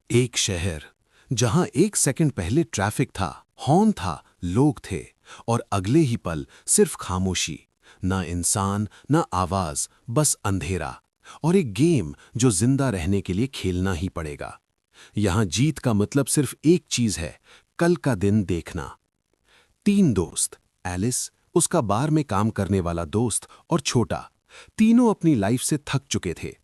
एक शहर जहां एक सेकंड पहले ट्रैफिक था, हॉर्न था, लोग थे और अगले ही पल सिर्फ खामोशी। ना इंसान, ना आवाज, बस अंधेरा और एक गेम जो जिंदा रहने के लिए खेलना ही पड़ेगा। यहां जीत का मतलब सिर्फ एक चीज है, कल का दिन देखना। तीन दोस्त, एलिस, उसका बार में काम करने वाला दोस्त और छोटा, तीनों अपनी लाइफ से थक चुके थे।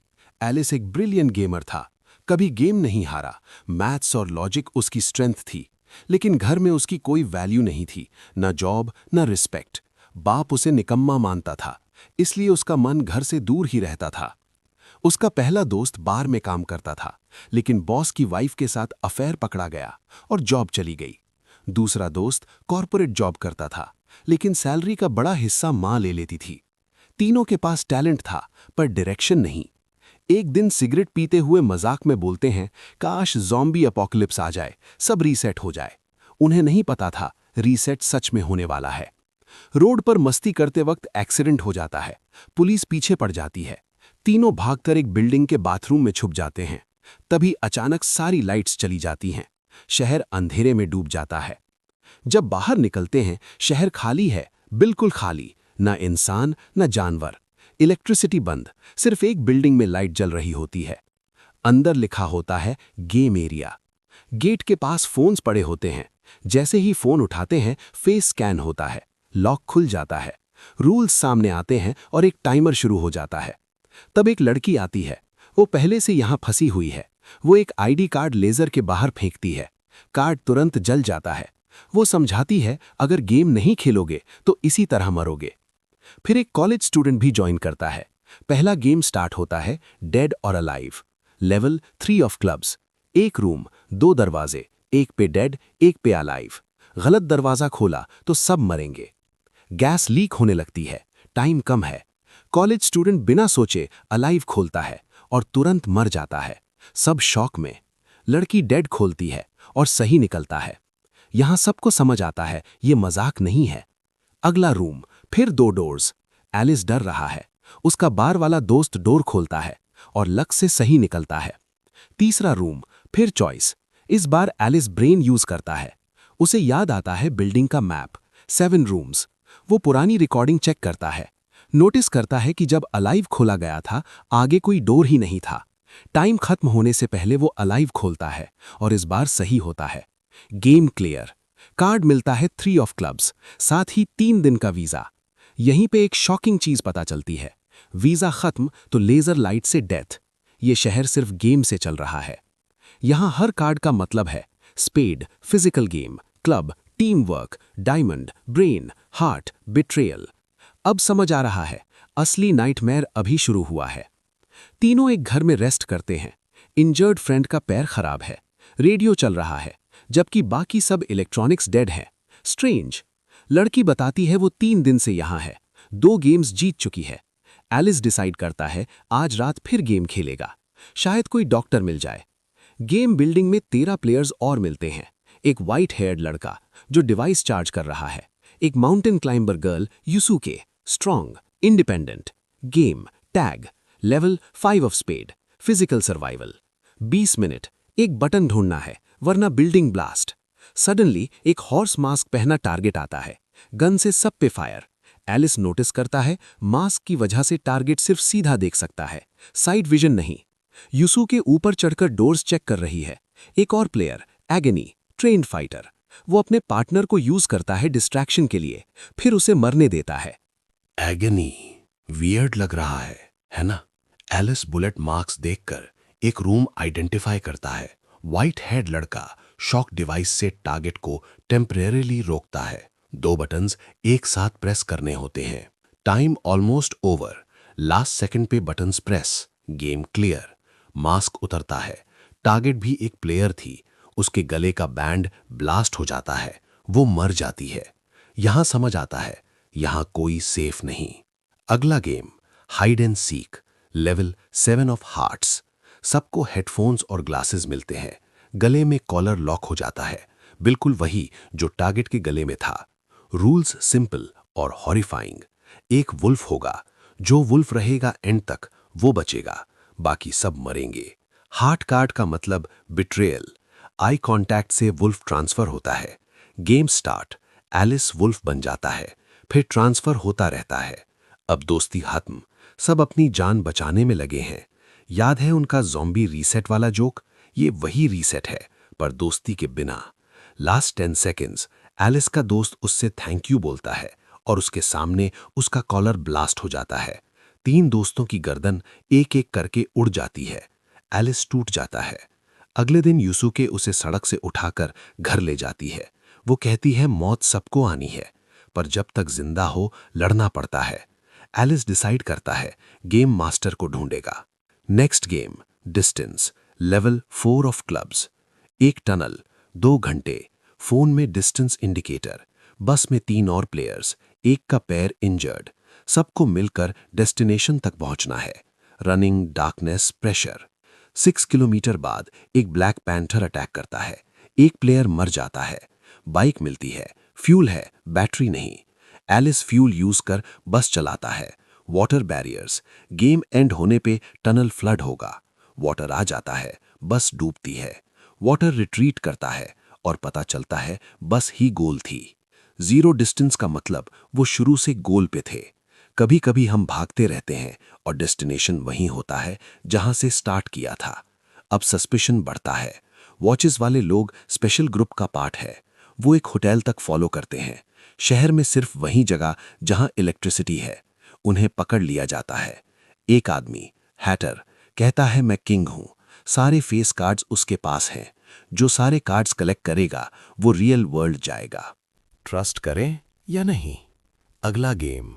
एलिस एक ब्रिलियंट गेमर था, कभी गेम नहीं हारा, मैथ्स और लॉजिक उसकी स्ट्रेंथ थी। लेकिन घर में उसकी कोई वैल्यू नहीं थी, न जॉब न रिस्पेक्ट। बाप उसे निकम्मा मानता था, इसलिए उसका मन घर से दूर ही रहता था। उसका पहला दोस्त बार में काम करता था, लेकिन बॉस की वाइफ के साथ अफेयर पकड़ा गया और जॉब चली गई। दूसरा दोस्त कॉर्पोरेट जॉब करता था, लेकिन सैलरी का बड़ा हिस्सा मां ले लेती थी। तीनों के पास टैलेंट था, पर डायरेक्शन नहीं। एक दिन सिगरेट पीते हुए मजाक में बोलते हैं, काश ज़ॉम्बी अपोकलिप्स आ जाए, सब रीसेट हो जाए। उन्हें नहीं पता था रीसेट सच में होने वाला है। रोड पर मस्ती करते वक्त एक्सीडेंट हो जाता है, पुलिस पीछे पड़ जाती है। तीनों भागकर एक बिल्डिंग के बाथरूम में छुप जाते हैं। तभी अचानक सारी लाइट्स चली जाती हैं। शहर अंधेरे में डूब जाता है। जब बाहर निकलते हैं, शहर खाली है, बिल्कुल खाली। ना इंसान, ना जानवर। इलेक्ट्रिसिटी बंद, सिर्फ एक बिल्डिंग में लाइट जल रही होती है। अंदर लिखा होता है गेम एरिया। गेट के पास फोन्स पड़े होते हैं। जैसे ही फोन उठाते हैं, फेस स्कैन होता है, लॉक खुल जाता है, रूल्स सामने आते हैं और एक टाइमर शुरू हो जाता है। तब एक लड़की आती है। वो पहले से यहां फंसी हुई है। वो एक आईडी कार्ड लेजर के बाहर फेंकती है। कार्ड तुरंत जल जाता है। वो समझाती है, अगर गेम नहीं खेलोगे तो इसी तरह मरोगे। फिर एक कॉलेज स्टूडेंट भी ज्वाइन करता है। पहला गेम स्टार्ट होता है, डेड और अलाइव। Level 3 of clubs. एक रूम, दो दरवाजे, एक पे डेड, एक पे अलाइव। गलत दरवाजा खोला तो सब मरेंगे। गैस लीक होने लगती है, टाइम कम है। कॉलेज स्टूडेंट बिना सोचे अलाइव खोलता है और तुरंत मर जाता है। सब शॉक में। लड़की डेड खोलती है और सही निकलता है। यहां सबको समझ आता है ये मजाक नहीं है। अगला रूम, फिर दो डोर्स। एलिस डर रहा है। उसका बार वाला दोस्त डोर खोलता है और लक से सही निकलता है। तीसरा रूम, फिर चॉइस। इस बार एलिस ब्रेन यूज करता है। उसे याद आता है बिल्डिंग का मैप, 7 रूम्स। वो पुरानी रिकॉर्डिंग चेक करता है। नोटिस करता है कि जब अलाइव खोला गया था, आगे कोई डोर ही नहीं था। टाइम खत्म होने से पहले वो अलाइव खोलता है और इस बार सही होता है। Game clear. कार्ड मिलता है 3 ऑफ क्लब्स, साथ ही 3 दिन का वीजा। यहीं पे एक शॉकिंग चीज पता चलती है, वीजा खत्म तो लेजर लाइट से डेथ। ये शहर सिर्फ गेम से चल रहा है। यहां हर कार्ड का मतलब है, spade, physical game, club, team work, diamond, brain, heart, betrayal. अब समझ आ रहा है, असली नाइटमेयर अभी शुरू हुआ है। तीनों एक घर में रेस्ट करते हैं। इंजर्ड फ्रेंड का पैर खराब है, रेडियो चल रहा है, जबकि बाकी सब इलेक्ट्रॉनिक्स डेड हैं। स्ट्रेंज। लड़की बताती है वो 3 दिन से यहां है, 2 गेम्स जीत चुकी है। एलिस डिसाइड करता है आज रात फिर गेम खेलेगा, शायद कोई डॉक्टर मिल जाए। गेम बिल्डिंग में 13 प्लेयर्स और मिलते हैं। एक वाइट हेयर्ड लड़का जो डिवाइस चार्ज कर रहा है, एक mountain climber girl Yusuke, strong, independent. Game, tag, level 5 of spade, physical survival. 20 minute, एक बटन ढूंढना है वरना बिल्डिंग ब्लास्ट। सडनली एक हॉर्स मास्क पहना टारगेट आता है, गन से सब पे फायर। एलिस नोटिस करता है मास्क की वजह से टारगेट सिर्फ सीधा देख सकता है, साइड विजन नहीं। यूसु के ऊपर चढ़कर डोर्स चेक कर रही है। एक और प्लेयर, एगनी, ट्रेन्ड फाइटर। वो अपने पार्टनर को यूज करता है डिस्ट्रैक्शन के लिए, फिर उसे मरने देता है। एगनी वियर्ड लग रहा है ना? एलिस बुलेट मार्क्स देखकर एक रूम आइडेंटिफाई करता है। व्हाइट हेड लड़का शॉक डिवाइस से टारगेट को टेम्परेरीली रोकता है। 2 बटन्स एक साथ प्रेस करने होते हैं। Time almost over, last second पे buttons press. Game clear. Mask उतरता है। टारगेट भी एक प्लेयर थी, उसके गले का बैंड ब्लास्ट हो जाता है, वो मर जाती है। यहां समझ आता है यहां कोई सेफ नहीं। अगला game, hide and seek, level 7 of hearts. सबको हेडफोन्स और ग्लासेस मिलते हैं। गले में कॉलर लॉक हो जाता है, बिल्कुल वही जो टारगेट के गले में था। रूल्स सिंपल और हॉरिफाइंग। एक वुल्फ होगा, जो वुल्फ रहेगा एंड तक वो बचेगा, बाकी सब मरेंगे। हार्ट कार्ड का मतलब बिट्रेयल। आई कांटेक्ट से वुल्फ ट्रांसफर होता है। गेम स्टार्ट, एलिस वुल्फ बन जाता है, फिर ट्रांसफर होता रहता है। अब दोस्ती खत्म, सब अपनी जान बचाने में लगे हैं। याद है उनका ज़ॉम्बी रीसेट वाला जोक? ये वही रीसेट है, पर दोस्ती के बिना। लास्ट 10 सेकेंड्स, एलिस का दोस्त उससे थैंक यू बोलता है और उसके सामने उसका कॉलर ब्लास्ट हो जाता है। 3 दोस्तों की गर्दन एक एक करके उड़ जाती है। एलिस टूट जाता है। अगले दिन यूसुके उसे सड़क से उठाकर घर ले जाती है। वो कहती है मौत सबको आनी है, पर जब तक जिंदा हो लड़ना पड़ता है। एलिस डिसाइड करता है गेम मास्टर को ढूंढेगा। Next game distance, level 4 of clubs. एक टनल, 2 घंटे, फोन में डिस्टेंस इंडिकेटर, बस में 3 और प्लेयर्स, एक का पैर इंजर्ड, सबको मिलकर डेस्टिनेशन तक पहुंचना है। Running, darkness, pressure. 6 किलोमीटर बाद एक ब्लैक पैंथर अटैक करता है। एक प्लेयर मर जाता है। बाइक मिलती है, फ्यूल है, बैटरी नहीं। एलिस फ्यूल यूज कर बस चलाता है। वाटर बैरियर्स, गेम एंड होने पे टनल फ्लड होगा। वाटर आ जाता है, बस डूबती है। वाटर रिट्रीट करता है और पता चलता है बस ही गोल थी। 0 डिस्टेंस का मतलब वो शुरू से गोल पे थे। कभी कभी हम भागते रहते हैं और डेस्टिनेशन वहीं होता है जहां से स्टार्ट किया था। अब सस्पिशन बढ़ता है। वॉचेस वाले लोग स्पेशल ग्रुप का पार्ट है। वो एक होटल तक फॉलो करते हैं, शहर में सिर्फ वही जगह जहां इलेक्ट्रिसिटी है। उन्हें पकड़ लिया जाता है। एक आदमी, हैटर, कहता है मैं किंग हूं। सारे फेस कार्ड्स उसके पास हैं। जो सारे कार्ड्स कलेक्ट करेगा वो रियल वर्ल्ड जाएगा। ट्रस्ट करें या नहीं? अगला game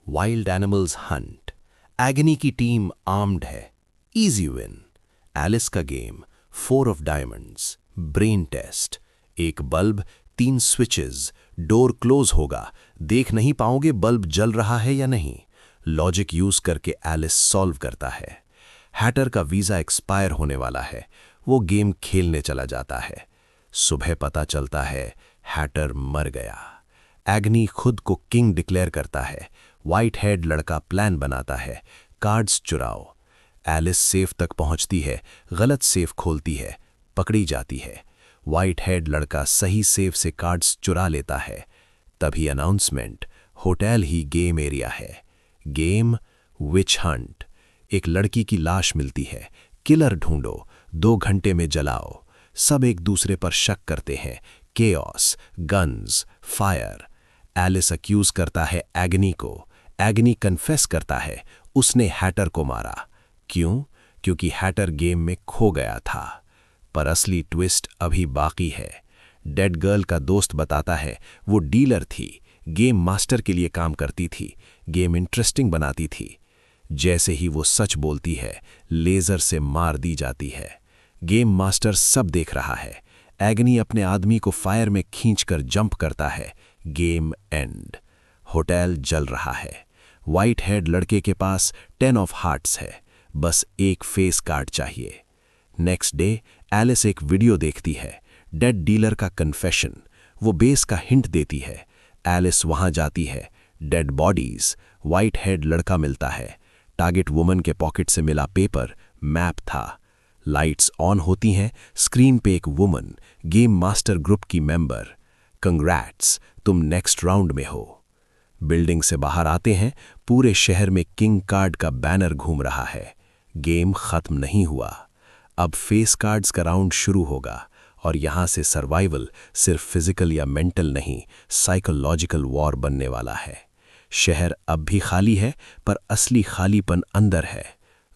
wild animals hunt. Aguni की टीम आर्म्ड है, इजी विन। एलिस का game 4 of diamonds, brain test. एक बल्ब, 3 स्विचेस, डोर क्लोज होगा, देख नहीं पाओगे बल्ब जल रहा है या नहीं। लॉजिक यूज करके एलिस सॉल्व करता है। हैटर का वीजा एक्सपायर होने वाला है, वो गेम खेलने चला जाता है। सुबह पता चलता है हैटर मर गया। एग्नी खुद को किंग डिक्लेयर करता है। व्हाइट हेड लड़का प्लान बनाता है, कार्ड्स चुराओ। एलिस सेफ तक पहुंचती है, गलत सेफ खोलती है, पकड़ी जाती है। व्हाइट हेड लड़का सही सेफ से कार्ड्स चुरा लेता है। तभी अनाउंसमेंट, होटल ही गेम एरिया है। Game witch hunt. एक लड़की की लाश मिलती है, किलर ढूंढो, 2 घंटे में जलाओ। सब एक दूसरे पर शक करते हैं। Chaos, guns, fire. Alice accuse करता है एग्नी को। एग्नी कन्फेस करता है उसने हैटर को मारा। क्यों? क्योंकि हैटर गेम में खो गया था। पर असली ट्विस्ट अभी बाकी है। डेड गर्ल का दोस्त बताता है वो डीलर थी, गेम मास्टर के लिए काम करती थी, गेम इंटरेस्टिंग बनाती थी। जैसे ही वो सच बोलती है, लेजर से मार दी जाती है। गेम मास्टर सब देख रहा है। एग्नी अपने आदमी को फायर में खींचकर जंप करता है। Game and. होटल जल रहा है। व्हाइट हेड लड़के के पास 10 ऑफ हार्ट्स है, बस एक फेस कार्ड चाहिए। नेक्स्ट डे एलिस एक वीडियो देखती है, डेड डीलर का कन्फेशन। वो बेस का हिंट देती है। एलिस वहां जाती है। Dead bodies. व्हाइट हेड लड़का मिलता है। टारगेट वुमन के पॉकेट से मिला पेपर, मैप था। लाइट्स ऑन होती हैं, स्क्रीन पे एक वुमन, गेम मास्टर ग्रुप की मेंबर। कंग्रैट्स, तुम नेक्स्ट राउंड में हो। बिल्डिंग से बाहर आते हैं, पूरे शहर में किंग कार्ड का बैनर घूम रहा है। गेम खत्म नहीं हुआ। अब फेस कार्ड्स का राउंड शुरू होगा और यहां से सर्वाइवल सिर्फ फिजिकल या मेंटल नहीं, साइकोलॉजिकल वॉर बनने वाला है। शहर अब भी खाली है, पर असली खालीपन अंदर है।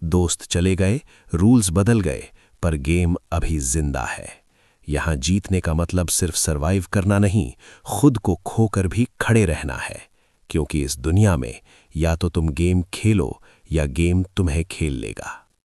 दोस्त चले गए, रूल्स बदल गए, पर गेम अभी जिंदा है। यहां जीतने का मतलब सिर्फ सरवाइव करना नहीं, खुद को खोकर भी खड़े रहना है। क्योंकि इस दुनिया में या तो तुम गेम खेलो या गेम तुम्हें खेल लेगा।